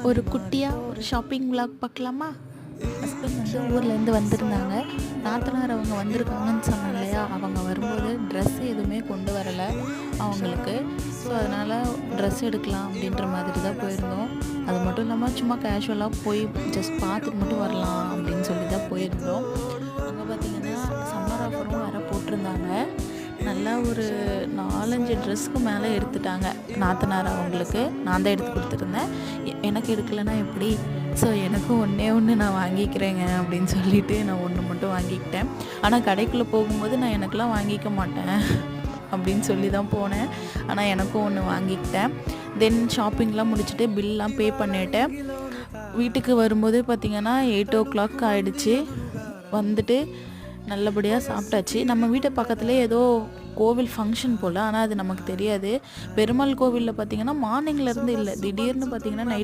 ஒரு குட்டியாக ஒரு ஷாப்பிங் விளாக் பார்க்கலாமா? ஹஸ்பண்ட் ஊர்லேருந்து வந்திருந்தாங்க. நாத்தனார் அவங்க வந்திருக்காங்கன்னு சொன்னேன் இல்லையா, அவங்க வரும்போது ட்ரெஸ் எதுவுமே கொண்டு வரலை அவங்களுக்கு. ஸோ அதனால் ட்ரெஸ் எடுக்கலாம் அப்படின்ற மாதிரி தான் போயிருந்தோம். அது மட்டும் இல்லாமல் சும்மா கேஷுவலாக போய் ஜஸ்ட் பார்த்துட்டு மட்டும் வரலாம் அப்படின்னு சொல்லி தான் போயிருந்தோம். அங்கே பார்த்திங்கன்னா சம்மர் ஆஃபரும் வேறு போட்டிருந்தாங்க. நல்லா ஒரு 4-5 ட்ரெஸ்க்கு மேலே எடுத்துட்டாங்க நாத்தனார் அவங்களுக்கு. நான் தான் எடுத்து கொடுத்துருந்தேன். எனக்கு எடுக்கலைன்னா எப்படி? ஸோ எனக்கும் ஒன்று நான் வாங்கிக்கிறேங்க அப்படின்னு சொல்லிவிட்டு நான் ஒன்று மட்டும் வாங்கிக்கிட்டேன். ஆனால் கடைக்குள்ளே போகும்போது நான் எனக்கெலாம் வாங்கிக்க மாட்டேன் அப்படின்னு சொல்லி தான் போனேன். ஆனால் எனக்கும் ஒன்று வாங்கிக்கிட்டேன். தென் ஷாப்பிங்லாம் முடிச்சுட்டு பில்லாம் பே பண்ணிவிட்டேன். வீட்டுக்கு வரும்போதே பார்த்திங்கன்னா 8 ஆகிடுச்சு. வந்துட்டு நல்லபடியாக சாப்பிட்டாச்சு. நம்ம வீட்டு பக்கத்துலேயே ஏதோ கோவில் ஃபங்க்ஷன் போல், ஆனால் அது நமக்கு தெரியாது. பெருமாள் கோவிலில் பார்த்திங்கன்னா மார்னிங்லேருந்து இல்லை, திடீர்னு பார்த்திங்கன்னா நைட்